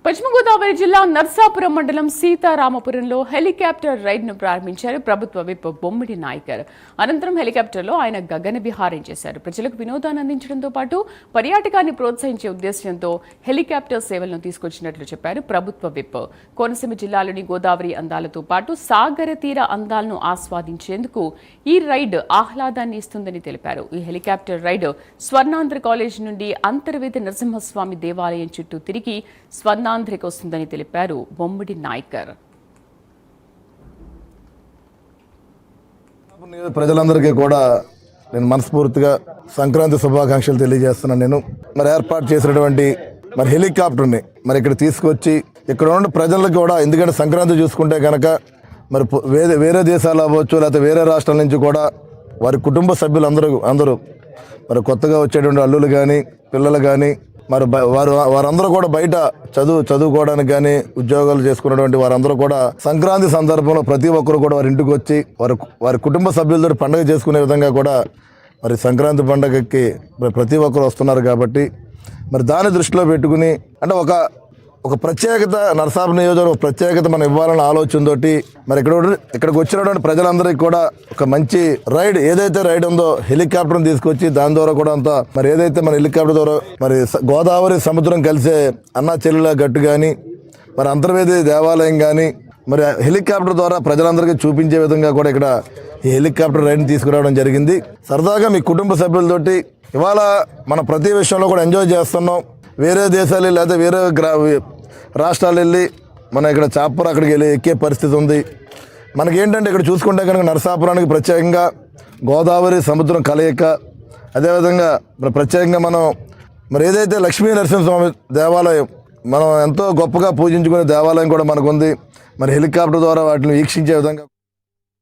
పశ్చిమ గోదావరి జిల్లా నర్సాపురం మండలం సీతారామపురంలో హెలికాప్టర్ రైడ్ను ప్రారంభించారు ప్రభుత్వ విప్ బొమ్మిడి నాయకర్. అనంతరం హెలికాప్టర్లో ఆయన గగన విహారం చేశారు. ప్రజలకు వినోదాన్ని అందించడంతో పాటు పర్యాటకాన్ని ప్రోత్సహించే ఉద్దేశంతో హెలికాప్టర్ సేవలను తీసుకొచ్చినట్లు చెప్పారు ప్రభుత్వ విప్. కోనసీమ జిల్లాలోని గోదావరి అందాలతో పాటు సాగర తీర అందాలను ఆస్వాదించేందుకు ఈ రైడ్ ఆహ్లాదాన్ని ఇస్తుందని తెలిపారు. ఈ హెలికాప్టర్ రైడ్ స్వర్ణాంధ్ర కాలేజ్ నుండి అంతర్వేది నరసింహస్వామి దేవాలయం చుట్టూ తిరిగి స్వర్ణాంధ్రకి వస్తుందని తెలిపారు బొమ్మిడి నాయకర్. ప్రజలందరికీ కూడా నేను మనస్ఫూర్తిగా సంక్రాంతి శుభాకాంక్షలు తెలియజేస్తున్నాను. నేను ఏర్పాటు చేసినటువంటి హెలికాప్టర్ని ఇక్కడ తీసుకొచ్చి ఇక్కడ ఉన్న ప్రజలకు కూడా, ఎందుకంటే సంక్రాంతి చూసుకుంటే కనుక వేరే దేశాలు అవ్వచ్చు, లేకపోతే వేరే రాష్ట్రాల నుంచి కూడా వారి కుటుంబ సభ్యులు అందరూ కొత్తగా వచ్చేటువంటి అల్లులు కానీ పిల్లలు కానీ వారందరూ కూడా బయట చదువుకోవడానికి కానీ ఉద్యోగాలు చేసుకున్నటువంటి వారందరూ కూడా సంక్రాంతి సందర్భంలో ప్రతి ఒక్కరు కూడా వారి ఇంటికి వచ్చి వారి కుటుంబ సభ్యులతో పండుగ చేసుకునే విధంగా కూడా సంక్రాంతి పండుగకి ప్రతి ఒక్కరు వస్తున్నారు. కాబట్టి దాన్ని దృష్టిలో పెట్టుకుని అంటే ఒక ప్రత్యేకత, నరసాపురం నియోజకవర్గం ప్రత్యేకత మనం ఇవ్వాలన్న ఆలోచనతోటి ఇక్కడికి వచ్చినటువంటి ప్రజలందరికీ కూడా ఒక మంచి రైడ్, ఏదైతే రైడ్ ఉందో హెలికాప్టర్ని తీసుకొచ్చి దాని ద్వారా కూడా అంతా ఏదైతే మన హెలికాప్టర్ ద్వారా గోదావరి సముద్రం కలిసే అన్నా చెల్లెల గట్టు కానీ అంతర్వేది దేవాలయం కానీ హెలికాప్టర్ ద్వారా ప్రజలందరికీ చూపించే విధంగా కూడా ఇక్కడ ఈ హెలికాప్టర్ రైడ్ని తీసుకురావడం జరిగింది. సరదాగా మీ కుటుంబ సభ్యులతోటి ఇవాళ మన ప్రతి విషయంలో కూడా ఎంజాయ్ చేస్తున్నాం. వేరే దేశాలు లేదా వేరే రాష్ట్రాలు వెళ్ళి ఇక్కడ చాపర్ అక్కడికి వెళ్ళి ఎక్కే పరిస్థితి ఉంది. మనకేంటంటే ఇక్కడ చూసుకుంటే కనుక నరసాపురానికి ప్రత్యేకంగా గోదావరి సముద్రం కలయిక, అదేవిధంగా ప్రత్యేకంగా మనం ఏదైతే లక్ష్మీ నరసింహస్వామి దేవాలయం మనం ఎంతో గొప్పగా పూజించుకునే దేవాలయం కూడా మనకు ఉంది. హెలికాప్టర్ ద్వారా వాటిని వీక్షించే విధంగా